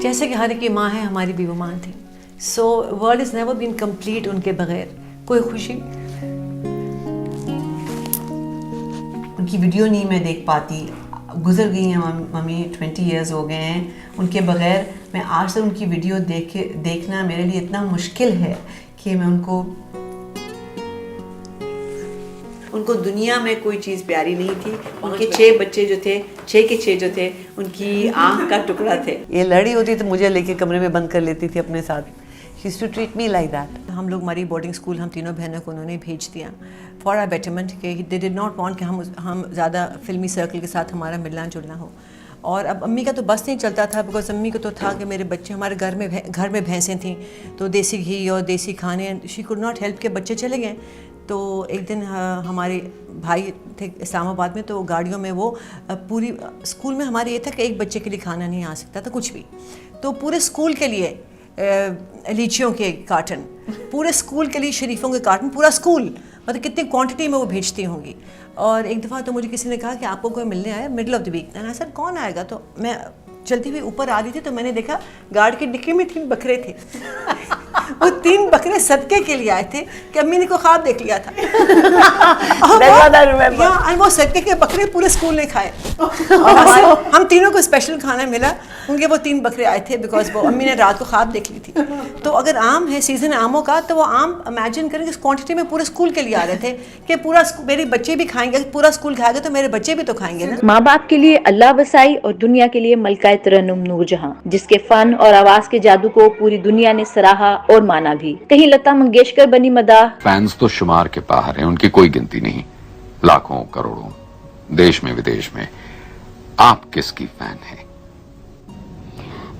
जैसे कि हर एक की माँ है, हमारी भी वो माँ थी। So world is never been complete उनके बगैर। कोई खुशी उनकी वीडियो नहीं मैं देख पाती, गुजर गई हैं मम्मी, 20 ईयर्स हो गए हैं उनके बगैर। मैं आज से उनकी वीडियो देखना मेरे लिए इतना मुश्किल है कि मैं उनको दुनिया में कोई चीज़ प्यारी नहीं थी। उनके 6 बच्चे जो थे, 6 के 6 जो थे, उनकी आँख का टुकड़ा थे। ये लड़ी होती तो मुझे लेके कमरे में बंद कर लेती थी अपने साथ। She used to treat me like that. हम लोग मरी बोर्डिंग स्कूल, हम तीनों बहनों को उन्होंने भेज दिया फॉर आर बेटरमेंट के दे डिड नॉट वांट कि हम ज़्यादा फिल्मी सर्कल के साथ हमारा मिलना जुलना हो। और अब अम्मी का तो बस नहीं चलता था, बिकॉज अम्मी को तो था कि मेरे बच्चे, हमारे घर में भैंसें थीं तो देसी घी और देसी खाने, शी कुड नॉट हेल्प के बच्चे चले गए। तो एक दिन हमारे भाई थे इस्लामाबाद में, तो गाड़ियों में वो पूरी स्कूल में हमारे ये था कि एक बच्चे के लिए खाना नहीं आ सकता था कुछ भी, तो पूरे स्कूल के लिए लीचियों के कार्टन, पूरे स्कूल के लिए शरीफों के कार्टन, पूरा स्कूल, मतलब कितनी क्वांटिटी में वो भेजती होंगी। और एक दफ़ा तो मुझे किसी ने कहा कि आपको कोई मिलने आया मिडिल ऑफ द वीक, ना सर कौन आएगा। तो मैं चलती हुई ऊपर आ रही थी तो मैंने देखा गार्ड की डिक्की में 3 बकरे थे। वो 3 बकरे सदके के लिए आए थे कि अम्मी ने को ख्वाब देख लिया था। और वो सदके के बकरे पूरे स्कूल ने खाए। और हम तीनों को स्पेशल खाना मिला, उनके वो 3 बकरे आए थे बिकॉज वो अम्मी ने रात को ख्वाब देख ली थी। तो अगर आम है, सीज़न आमों का, तो वो आम इमेजिन करें कि क्वांटिटी में पूरे स्कूल के लिए आ रहे थे कि पूरा मेरे बच्चे भी खाएंगे, पूरा स्कूल खाएगा तो मेरे बच्चे भी तो खाएंगे ना। माँ बाप के लिए अल्लाह वसाई और दुनिया के लिए मलका तरन्नुम नूरजहां, जिसके फन और आवाज के जादू को पूरी दुनिया ने सराहा और माना भी। कहीं लता मंगेशकर बनी मदाह। फैंस तो शुमार के बाहर हैं, उनकी कोई गिनती नहीं, लाखों करोड़ों, देश में विदेश में। आप किसकी फैन हैं?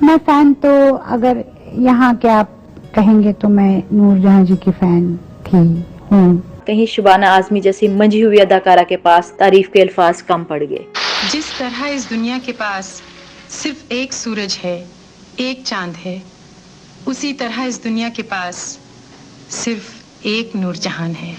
मैं फैन तो अगर यहाँ के आप कहेंगे तो मैं नूरजहां जी की फैन थी, हूँ। कहीं शुबाना आजमी जैसी मंझी हुई अदाकारा के पास तारीफ के अल्फाज कम पड़ गए। जिस तरह इस दुनिया के पास सिर्फ एक सूरज है, एक चांद है, उसी तरह इस दुनिया के पास सिर्फ एक नूरजहान है।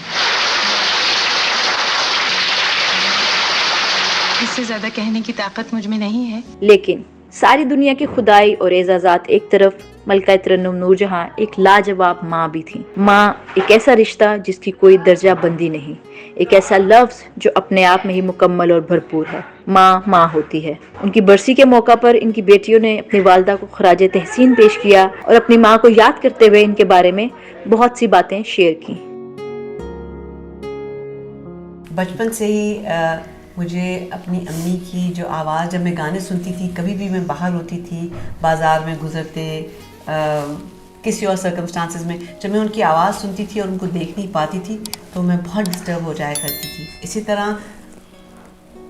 इससे ज्यादा कहने की ताकत मुझ में नहीं है। लेकिन सारी दुनिया की खुदाई और एजाजात एक तरफ, मलका तरन्नुम नूरजहां एक लाजवाब माँ भी थी। माँ एक ऐसा रिश्ता जिसकी कोई दर्जा बंदी नहीं, एक ऐसा लफ्ज जो अपने आप में ही मुकम्मल और भरपूर है। माँ माँ होती है। उनकी बरसी के मौका पर इनकी बेटियों ने अपनी वालदा को खराजे तहसीन पेश किया और अपनी माँ को याद करते हुए इनके बारे में बहुत सी बातें शेयर की। बचपन से ही मुझे अपनी अम्मी की जो आवाज़, जब मैं गाने सुनती थी, कभी भी मैं बाहर होती थी, बाज़ार में गुजरते, किसी और सर्कमस्टांसेस में, जब मैं उनकी आवाज़ सुनती थी और उनको देख नहीं पाती थी तो मैं बहुत डिस्टर्ब हो जाया करती थी। इसी तरह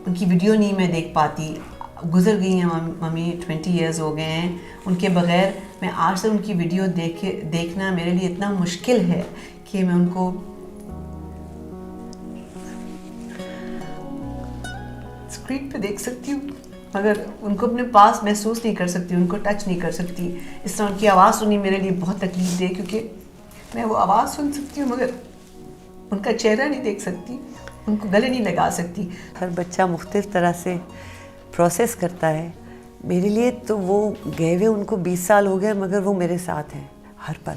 उनकी वीडियो नहीं मैं देख पाती, गुजर गई हैं मम्मी, 20 ईयर्स हो गए हैं उनके बगैर। मैं आज से उनकी वीडियो देखना मेरे लिए इतना मुश्किल है कि मैं उनको स्क्रीन पे देख सकती हूँ मगर उनको अपने पास महसूस नहीं कर सकती, उनको टच नहीं कर सकती। इस तरह उनकी आवाज़ सुनी मेरे लिए बहुत तकलीफ दे, क्योंकि मैं वो आवाज़ सुन सकती हूँ मगर उनका चेहरा नहीं देख सकती, उनको गले नहीं लगा सकती। हर बच्चा मुख्तलिफ तरह से प्रोसेस करता है। मेरे लिए तो वो गए हुए उनको 20 साल हो गए मगर वो मेरे साथ हैं हर पल।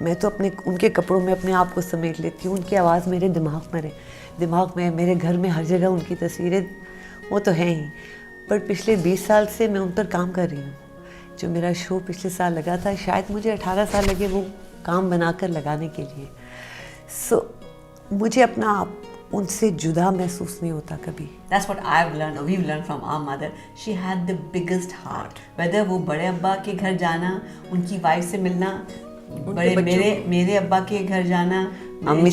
मैं तो उनके कपड़ों में अपने आप को समेट लेती हूँ। उनकी आवाज़ मेरे दिमाग में, मेरे घर में हर जगह उनकी तस्वीरें वो तो हैं ही। बट पिछले 20 साल से मैं उन पर काम कर रही हूँ। जो मेरा शो पिछले साल लगा था, शायद मुझे 18 साल लगे वो काम बनाकर लगाने के लिए। मुझे अपना आप उनसे जुदा महसूस नहीं होता कभी। That's what I've learned, or we've learned from our mother. She had the biggest heart. Whether वो बड़े अब्बा के घर जाना, उनकी वाइफ से मिलना, मेरे अब्बा के घर जाना, अम्मी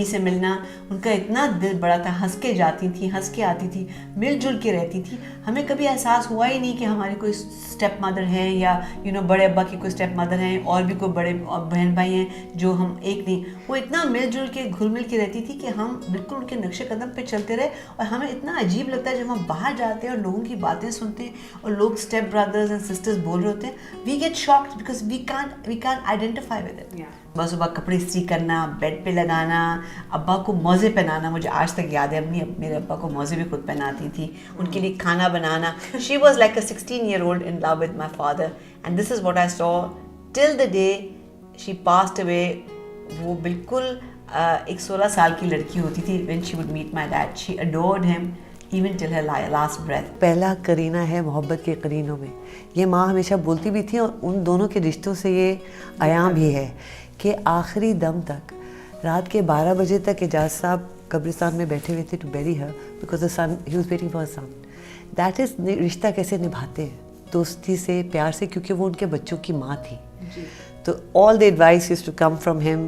से मिलना, उनका इतना दिल बड़ा था। हंस के जाती थी, हंस के आती थी, मिलजुल के रहती थी। हमें कभी एहसास हुआ ही नहीं कि हमारी कोई स्टेप मदर है या बड़े अब्बा की कोई स्टेप मदर हैं और भी कोई बड़े बहन भाई हैं जो हम एक नहीं। वो इतना मिलजुल के घुल मिल के रहती थी कि हम बिल्कुल उनके नक्शे कदम पे चलते रहे। और हमें इतना अजीब लगता है जब हम बाहर जाते हैं और लोगों की बातें सुनते हैं और लोग स्टेप ब्रदर्स एंड सिस्टर्स बोल रहे होते हैं, we get shocked because we can't identify with it. सुबह सुबह कपड़े इस्त्री करना, बेड पे लगाना, अब्बा को मौजे पहनाना। मुझे आज तक याद है, अम्मी मेरे अब्बा को मौजे भी खुद पहनाती थी, उनके लिए खाना बनाना। She was like a 16-year-old in love with my father, and this is what I saw till the day she passed away. वो बिल्कुल एक 16 साल की लड़की होती थी when she would meet my dad. She adored him even till her last breath. पहला करीना है मोहब्बत के करीनों में। ये माँ हमेशा बोलती भी थी, और उन दोनों के रिश्तों से ये आया भी है कि आखिरी दम तक, रात के 12 बजे तक एजाज साहब कब्रिस्तान में बैठे हुए थे to bury her, because the son, he was waiting for son. That is रिश्ता कैसे निभाते हैं, दोस्ती से, प्यार से, क्योंकि वो उनके बच्चों की माँ थी। तो all the advice used to come from him.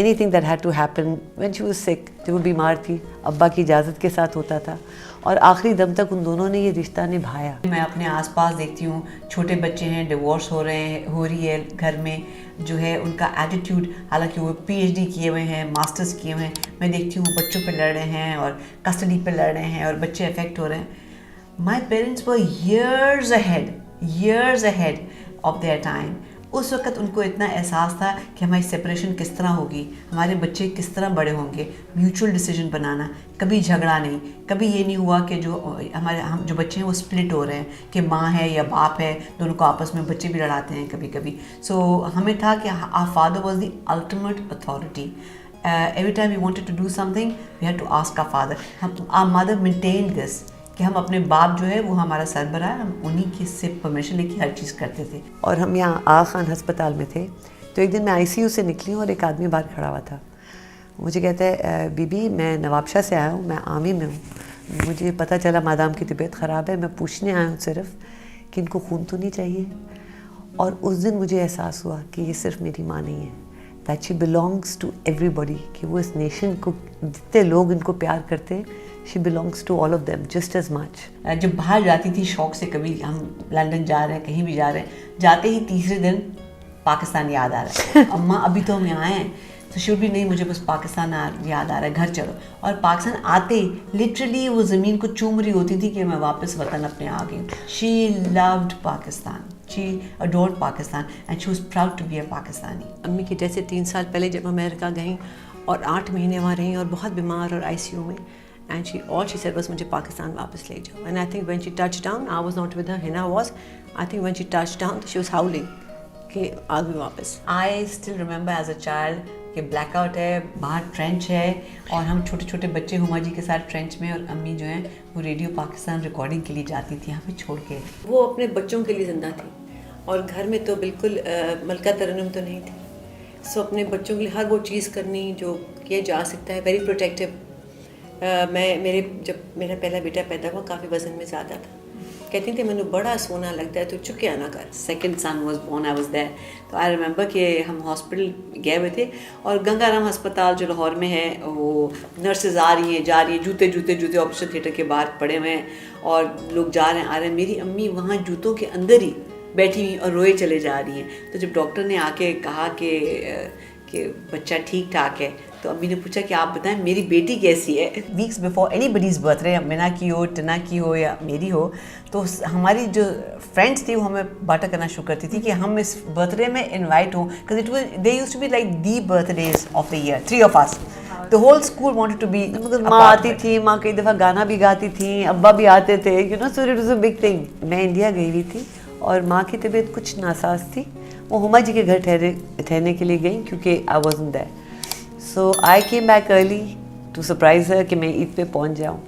Anything that had to happen when she was sick, जब वो बीमार थी, अब्बा की इजाज़त के साथ होता था, और आखिरी दम तक उन दोनों ने ये रिश्ता निभाया। मैं अपने आसपास देखती हूँ, छोटे बच्चे हैं, डिवोर्स हो रही है घर में, जो है उनका एटीट्यूड, हालांकि वो PhD किए हुए हैं, मास्टर्स किए हुए हैं, मैं देखती हूँ वो बच्चों पे लड़ रहे हैं और कस्टडी पे लड़ रहे हैं और बच्चे अफेक्ट हो रहे हैं। My parents were years ahead of their time. उस वक्त उनको इतना एहसास था कि हमारी सेपरेशन किस तरह होगी, हमारे बच्चे किस तरह बड़े होंगे, म्यूचुअल डिसीजन बनाना, कभी झगड़ा नहीं, कभी ये नहीं हुआ कि हम जो बच्चे हैं वो स्प्लिट हो रहे हैं कि माँ है या बाप है, दोनों को आपस में बच्चे भी लड़ाते हैं कभी कभी। सो हमें था कि our father was the ultimate authority. Every time we wanted to do something we had to ask our father. Our mother maintained this कि हम अपने बाप जो है वो हमारा सरबराह है, हम उन्हीं की से परमिशन लेके हर चीज़ करते थे। और हम यहाँ आगा खान अस्पताल में थे, तो एक दिन मैं ICU से निकली हूँ और एक आदमी बाहर खड़ा हुआ था। मुझे कहता है, बीबी मैं नवाबशाह से आया हूँ, मैं आर्मी में हूँ, मुझे पता चला मादाम की तबीयत ख़राब है, मैं पूछने आया हूँ सिर्फ कि इनको खून तो नहीं चाहिए। और उस दिन मुझे एहसास हुआ कि ये सिर्फ मेरी माँ नहीं है, that she belongs to everybody, कि वो इस नेशन को, जितने लोग इनको प्यार करते हैं, she belongs to all of them just as much. जब बाहर जाती थी शौक से, कभी हम लंदन जा रहे हैं, कहीं भी जा रहे हैं, जाते ही तीसरे दिन पाकिस्तान याद आ रहा है। अम्मा अभी तो हम यहाँ हैं, तो शुड भी नहीं, मुझे बस पाकिस्तान याद आ रहा है, घर चलो। और पाकिस्तान आते ही लिटरली वो ज़मीन को चूम रही होती थी कि मैं वापस वतन अपने आ गई। She loved Pakistan, she adored Pakistan and she was proud to be a Pakistani. अम्मी की डेथ से 3 साल पहले जब अमेरिका गई और 8 महीने वहाँ रहीं और बहुत बीमार और ICU में, and all she said was मुझे पाकिस्तान वापस ले जाओ। And I think when she touched down, I was not with her, Hina was. I think when she touched down, she was howling कि आ गई वापस। I still remember as a child कि blackout है, बाहर ट्रेंच है, और हम छोटे छोटे बच्चे हुमा जी के साथ ट्रेंच में, और अम्मी जो हैं वो रेडियो पाकिस्तान रिकॉर्डिंग के लिए जाती थी यहाँ पे छोड़ के। वो अपने बच्चों के लिए जिंदा थी, और घर में तो बिल्कुल मलका तरन्नुम तो नहीं थी। सो अपने बच्चों के लिए हर वो चीज़ करनी जो किया जा सकता है, वेरी प्रोटेक्टिव। जब मेरा पहला बेटा पैदा हुआ, काफ़ी वज़न में ज़्यादा था, कहती थी मैंने बड़ा सोना लगता है, तो चुके आना कर। Second son was born, I was there. तो आई रिमेंबर कि हम हॉस्पिटल गए हुए थे, और गंगाराम अस्पताल जो लाहौर में है, वो नर्सेज आ रही हैं, जा रही हैं, जूते जूते जूते ऑपरेशन थिएटर के बाहर पड़े हुए हैं, और लोग जा रहे हैं आ रहे हैं। मेरी अम्मी वहाँ जूतों के अंदर ही बैठी हुई और रोए चले जा रही हैं। तो जब डॉक्टर ने आके कहा कि बच्चा ठीक ठाक है, तो अम्मी ने पूछा कि आप बताएं मेरी बेटी कैसी है। वीक्स बिफोर एनीबडीज़ बर्थडे, मिना की हो, टिना की हो या मेरी हो, तो हमारी जो फ्रेंड्स थी वो हमें बाटा करना शुरू करती थी कि हम इस बर्थडे में इनवाइट हों, because it was they used to be like the birthdays of the year, 3 of us, the whole school wanted to be. माँ आती थी, माँ कई दफ़ा गाना भी गाती थी, अब्बा भी आते थे, you know, so it was a big thing. मैं इंडिया गई हुई थी और माँ की तबीयत कुछ नासाज थी, वो हुमा जी के घर ठहरने के लिए गई क्योंकि I wasn't there. So I came back early to surprise her कि मैं ईद पे पहुंच जाऊं।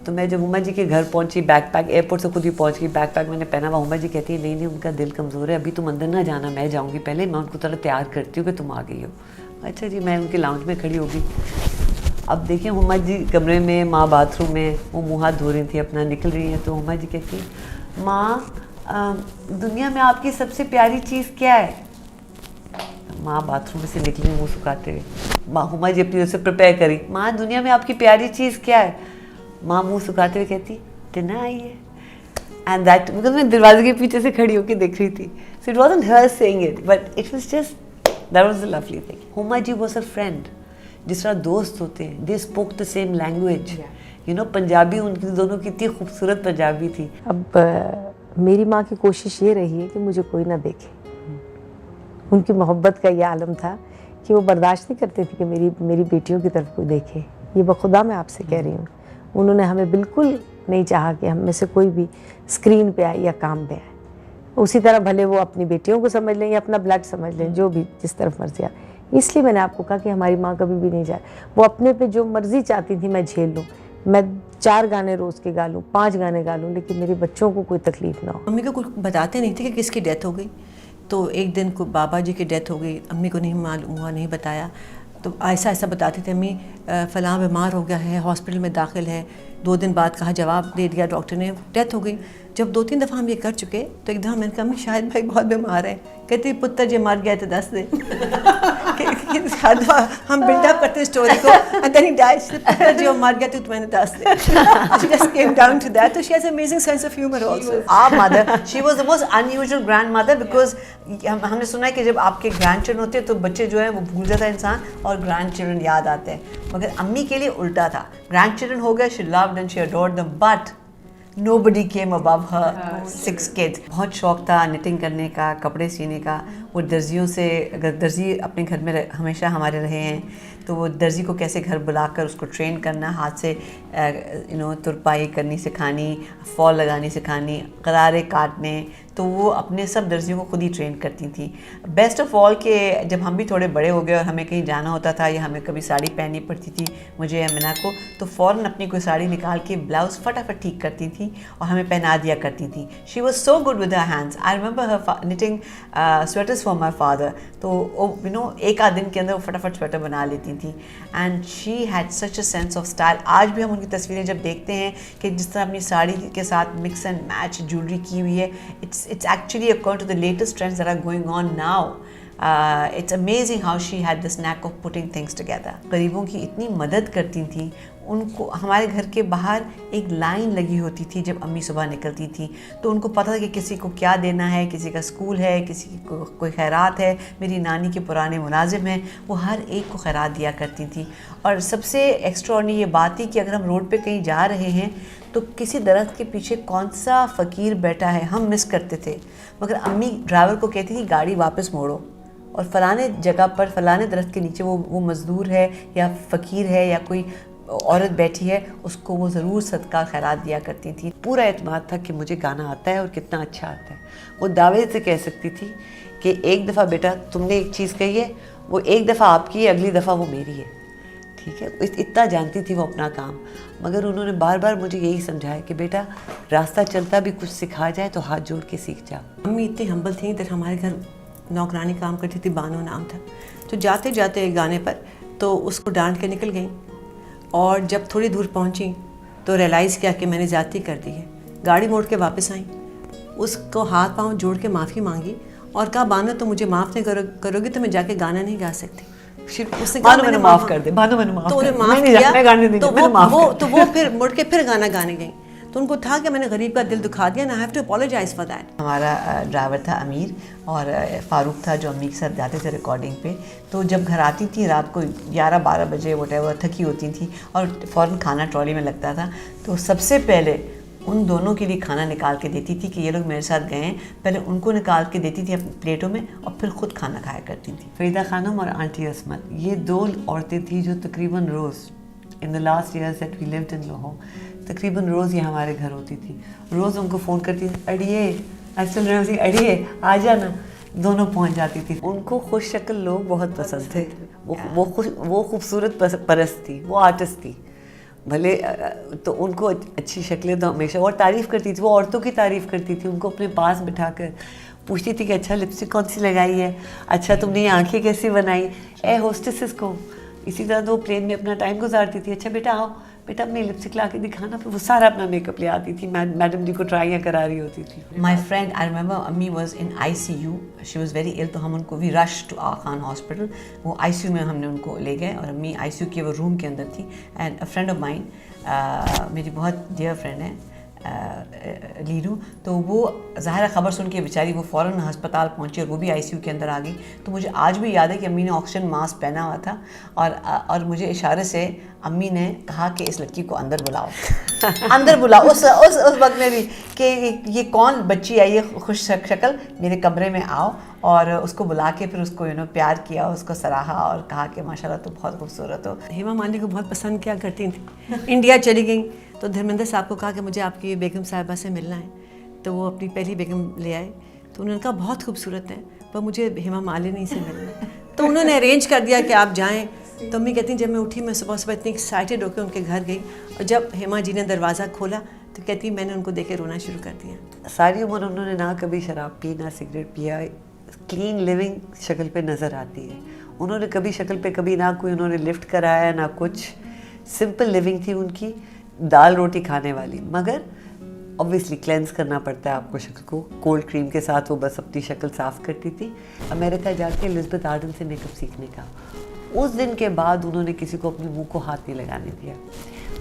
तो मैं जब हुमा जी के घर पहुंची, बैकपैक एयरपोर्ट से खुद ही पहुंच गई, बैकपैक मैंने पहना हुआ। हुमा जी कहती है नहीं उनका दिल कमज़ोर है, अभी तुम अंदर ना जाना, मैं जाऊंगी पहले, मैं उनको थोड़ा तैयार करती हूँ कि तुम आ गई हो। अच्छा जी, मैं उनके लाउंज में खड़ी हो गई। अब देखिए हुमा जी कमरे में, माँ बाथरूम में, वो मुँह हाथ धो रही थी अपना, निकल रही हैं। तो हुमा जी कहती है माँ दुनिया में आपकी सबसे प्यारी चीज़ क्या है? माँ बाथरूम से निकली मुँह सुखाते हुए। माँ हुमा जी अपनी ओर से प्रिपेयर करी, माँ दुनिया में आपकी प्यारी चीज़ क्या है? माँ मुँह सुखाते हुए कहती टिना आई है। एंड दैट बिकॉज मैं दरवाजे के पीछे से खड़ी होकर देख रही थी, so it wasn't her saying it, but it was just that was the lovely thing. Huma ji was a friend, जिस तरह दोस्त होते हैं, they spoke the same language, you know. Punjabi उनकी दोनों की इतनी खूबसूरत पंजाबी थी। अब मेरी माँ की कोशिश ये रही है कि मुझे कोई ना देखे। उनकी मोहब्बत का ये आलम था कि वो बर्दाश्त नहीं करती थी कि मेरी बेटियों की तरफ कोई देखे। ये बखुदा मैं आपसे कह रही हूँ। उन्होंने हमें बिल्कुल नहीं चाहा कि हम में से कोई भी स्क्रीन पे आए या काम पे आए। उसी तरह भले वो अपनी बेटियों को समझ लें या अपना ब्लड समझ लें, जो भी जिस तरफ मर्जी आए। इसलिए मैंने आपको कहा कि हमारी माँ कभी भी नहीं जाए। वो अपने पे जो मर्जी चाहती थी मैं झेल लूँ, मैं 4 गाने रोज़ के गा लूँ, 5 गाने गा लूँ, लेकिन मेरे बच्चों को कोई तकलीफ ना हो। मम्मी को कुछ बताते नहीं थे कि किसकी डेथ हो गई। तो एक दिन को बाबा जी की डेथ हो गई, अम्मी को नहीं मालूम हुआ, नहीं बताया। तो ऐसा ऐसा बताते थे, अम्मी फ़लाँ बीमार हो गया है, हॉस्पिटल में दाखिल है। 2 दिन बाद कहा, जवाब दे दिया डॉक्टर ने, डेथ हो गई। जब 2-3 दफ़ा हम ये कर चुके तो एक दफ़ा मैंने कहा, अम्मी शायद भाई बहुत बीमार है। कहती पुत्र जी मर गया तो 10 दिन। हर दफ़ा हम बिल्डअप करते स्टोरी को, and then he died. पुत्र जी मर गया तो मैंने 10 दिन। She just came down to that. So she has an amazing sense of humor also. Our mother, she was the most unusual grandmother because हमने सुना है कि जब आपके grandchildren होते हैं तो बच्चे जो है वो भूल जाता है इंसान और grandchildren याद आते हैं, मगर अम्मी के लिए उल्टा था। grandchildren हो गए, she loved and she adored them, but nobody came above her 6 kids. बहुत शौक था निटिंग करने का, कपड़े सीने का। वो दर्जियों से, अगर दर्जी अपने घर में हमेशा हमारे रहे हैं, तो वो दर्जी को कैसे घर बुलाकर उसको ट्रेन करना, हाथ से तुरपाई करनी सिखानी, फॉल लगानी सिखानी, गरारे काटने, तो वो अपने सब दर्जियों को खुद ही ट्रेन करती थी। बेस्ट ऑफ ऑल के जब हम भी थोड़े बड़े हो गए और हमें कहीं जाना होता था या हमें कभी साड़ी पहननी पड़ती थी मुझे या मिना को, तो फ़ौरन अपनी कोई साड़ी निकाल के ब्लाउज़ फटाफट ठीक करती थी और हमें पहना दिया करती थी। She was so good with her hands. I remember her knitting sweaters for my father. तो एक आध दिन के अंदर वो फटाफट स्वेटर बना लेती थी। And she had such a sense of style. आज भी हम उनकी तस्वीरें जब देखते हैं कि जिस तरह अपनी साड़ी के साथ मिक्स एंड मैच ज्वेलरी की हुई है, it's actually according to the latest trends that are going on now. It's amazing how she had this knack of putting things together. गरीबों की इतनी मदद करती थी। उनको हमारे घर के बाहर एक लाइन लगी होती थी जब अम्मी सुबह निकलती थी, तो उनको पता था कि किसी को क्या देना है, किसी का स्कूल है, किसी को कोई खैरात है। मेरी नानी के पुराने मुलाजिम हैं, वो हर एक को खैरात दिया करती थी। और सबसे एक्स्ट्राऑर्डिनरी ये बात थी कि अगर हम रोड पे कहीं जा रहे हैं तो किसी दरख्त के पीछे कौन सा फ़कीर बैठा है हम मिस करते थे, मगर अम्मी ड्राइवर को कहती थी गाड़ी वापस मोड़ो और फ़लाने जगह पर फ़लाने दरख्त के नीचे वो मज़दूर है या फ़कीर है या कोई औरत बैठी है, उसको वो ज़रूर सदका खैरात दिया करती थी। पूरा एतमाद था कि मुझे गाना आता है और कितना अच्छा आता है। वो दावे से कह सकती थी कि एक दफ़ा बेटा तुमने एक चीज़ कही है, वो एक दफ़ा आपकी है, अगली दफ़ा वो मेरी है, ठीक है। इतना जानती थी वो अपना काम। मगर उन्होंने बार बार मुझे यही समझाया कि बेटा रास्ता चलता भी कुछ सिखा जाए तो हाथ जोड़ के सीख जाओ। अम्मी इतनी हम्बल थी, इधर हमारे घर नौकरानी काम करती थी, बानो नाम था। तो जाते जाते एक गाने पर तो उसको डांट के निकल गई और जब थोड़ी दूर पहुंची तो रियलाइज़ किया कि मैंने ज़्यादती कर दी है। गाड़ी मोड़ के वापस आई, उसको हाथ पांव जोड़ के माफ़ी मांगी और कहा बानो तो मुझे माफ़ नहीं करोगी तो मैं जाके गाना नहीं गा सकती। उसने कहा मैंने माफ़ कर दे, बानो मैंने माफ़, तो उन्हें माफ़ किया। तो वो फिर मुड़ के फिर गाना गाने गई। तो उनको था कि मैंने गरीब का दिल दुखा दिया, I have to apologize for that. हमारा ड्राइवर था अमीर और फ़ारूक था जो अम्मी के साथ जाते थे रिकॉर्डिंग पे। तो जब घर आती थी रात को 11-12 बजे वटेवर, थकी होती थी और फ़ौरन खाना ट्रॉली में लगता था, तो सबसे पहले उन दोनों के लिए खाना निकाल के देती थी कि ये लोग मेरे साथ गए हैं। पहले उनको निकाल के देती थी अपनी प्लेटों में और फिर ख़ुद खाना खाया करती थी। फरीदा खानम और आंटी असमत, ये 2 औरतें थी जो तकरीबन रोज़ in the last years that we lived in Lahore, तकरीबन रोज़ ये हमारे घर होती थी। रोज़ उनको फ़ोन करती थी, अड़िए अड़िए आ जाना, दोनों पहुंच जाती थी। उनको खुश शक्ल लोग बहुत पसंद थे। वो खूबसूरत परस्त थी, वो आर्टिस्ट थी भले, तो उनको अच्छी शक्लें तो हमेशा और तारीफ़ करती थी। वो औरतों की तारीफ़ करती थी, उनको अपने पास बिठाकर पूछती थी कि अच्छा लिपस्टिक कौन सी लगाई है, अच्छा तुमने ये आँखें कैसी बनाई, होस्टेसेस को। इसी तरह तो वो प्लेन में अपना टाइम गुजारती थी, अच्छा बेटा आओ, बेटा अपनी लिपस्टिक ला के दिखाना, फिर वो सारा अपना मेकअप ले आती थी। मैडम जी को ट्राइयाँ करा रही होती थी। माई फ्रेंड, आई रिमेंबर अम्मी was in ICU, she was very ill, तो हम उनको we rush to Aga Khan hospital. वो ICU में हमने उनको ले गए और अम्मी ICU के वो रूम के अंदर थी। And a friend of mine, मेरी बहुत डियर फ्रेंड है लीनू, तो वो ज़ाहिर ख़बर सुन के बेचारी वो फ़ौरन अस्पताल पहुंची और वो भी ICU के अंदर आ गई। तो मुझे आज भी याद है कि अम्मी ने ऑक्सीजन मास्क पहना हुआ था और मुझे इशारे से अम्मी ने कहा कि इस लड़की को अंदर बुलाओ। अंदर बुलाओ उस वक्त में भी कि ये कौन बच्ची आई है खुश शक्ल, मेरे कमरे में आओ और उसको बुला के फिर उसको प्यार किया, उसको सराहा और कहा कि माशाल्लाह तो बहुत खूबसूरत हो। हेमा मालिनी को बहुत पसंद किया करती थी। इंडिया चली गई तो धर्मेंद्र साहब को कहा कि मुझे आपकी बेगम साहिबा से मिलना है, तो वो अपनी पहली बेगम ले आए। तो उन्होंने कहा बहुत खूबसूरत है पर मुझे हेमा मालिनी से मिलना है। तो उन्होंने अरेंज कर दिया कि आप जाएँ। तो अम्मी कहती जब मैं उठी मैं सुबह सुबह इतनी एक्साइटेड होकर उनके घर गई और जब हेमा जी ने दरवाज़ा खोला तो कहती मैंने उनको देख के रोना शुरू कर दिया। सारी उम्र उन्होंने ना कभी शराब पी ना सिगरेट पिया, क्लीन लिविंग शक्ल पे नज़र आती है। उन्होंने कभी शक्ल पे कभी ना कोई उन्होंने लिफ्ट कराया ना कुछ, सिंपल लिविंग थी उनकी, दाल रोटी खाने वाली। मगर ऑब्वियसली क्लेंस करना पड़ता है आपको शक्ल को, कोल्ड क्रीम के साथ वो बस अपनी शक्ल साफ़ करती थी। अमेरिका जाके एलिज़ाबेथ आर्डन से मेकअप सीखने का, उस दिन के बाद उन्होंने किसी को अपने मुंह को हाथ नहीं लगाने दिया।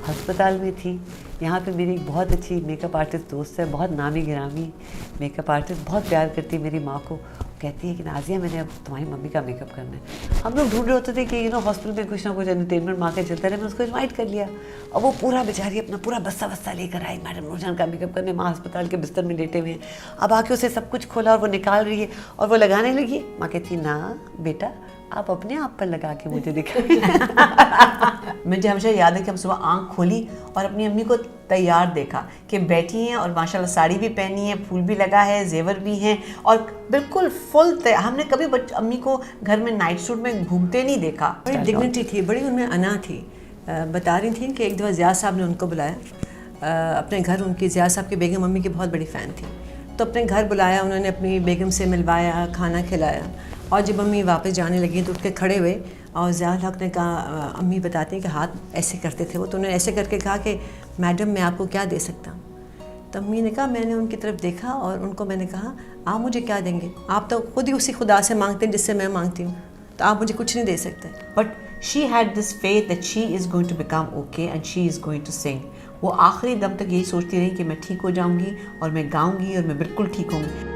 अस्पताल में थी, यहाँ पे मेरी एक बहुत अच्छी मेकअप आर्टिस्ट दोस्त है, बहुत नामी गिरामी मेकअप आर्टिस्ट, बहुत प्यार करती है मेरी माँ को। कहती है कि नाजिया मैंने अब तुम्हारी मम्मी का मेकअप करना है। हम लोग ढूंढ रहे होते थे कि हॉस्पिटल में कुछ ना कुछ एंटरटेनमेंट माँ के चलता रहे, मैं उसको इन्वाइट कर लिया। और वो पूरा बेचारी अपना पूरा बस्ता वस्ता लेकर आई मैडम नूरजहान का मेकअप करने। माँ अस्पताल के बिस्तर में लेटे हुए हैं। अब आके उसे सब कुछ खोला और वो निकाल रही है और वो लगाने लगी। माँ कहती ना बेटा आप अपने आप पर लगा के मुझे दिखाएं। मुझे हमेशा याद है कि हम सुबह आंख खोली और अपनी अम्मी को तैयार देखा कि बैठी हैं और माशाल्लाह साड़ी भी पहनी है, फूल भी लगा है, जेवर भी हैं और बिल्कुल फुल हमने कभी अम्मी को घर में नाइट सूट में घूमते नहीं देखा। बड़ी डिग्निटी थी, बड़ी उनमें अना थी। बता रही थी कि एक दफ़ा ज़िया साहब ने उनको बुलाया अपने घर। उनकी ज़िया साहब की बेगम मम्मी की बहुत बड़ी फ़ैन थी, तो अपने घर बुलाया, उन्होंने अपनी बेगम से मिलवाया, खाना खिलाया। और जब अम्मी वापस जाने लगी तो उठ के खड़े हुए और ज़ियाउल हक़ ने कहा, अम्मी बताती हैं कि हाथ ऐसे करते थे वो, तो उन्होंने ऐसे करके कहा कि मैडम मैं आपको क्या दे सकता हूँ। तो अम्मी ने कहा, मैंने उनकी तरफ देखा और उनको मैंने कहा आप मुझे क्या देंगे, आप तो खुद ही उसी खुदा से मांगते हैं जिससे मैं मांगती हूँ, तो आप मुझे कुछ नहीं दे सकते। But she had this faith that she is going to become okay and she is going to sing. वो आखिरी दम तक यही सोचती रही कि मैं ठीक हो जाऊँगी और मैं गाऊँगी और मैं बिल्कुल ठीक होंगी।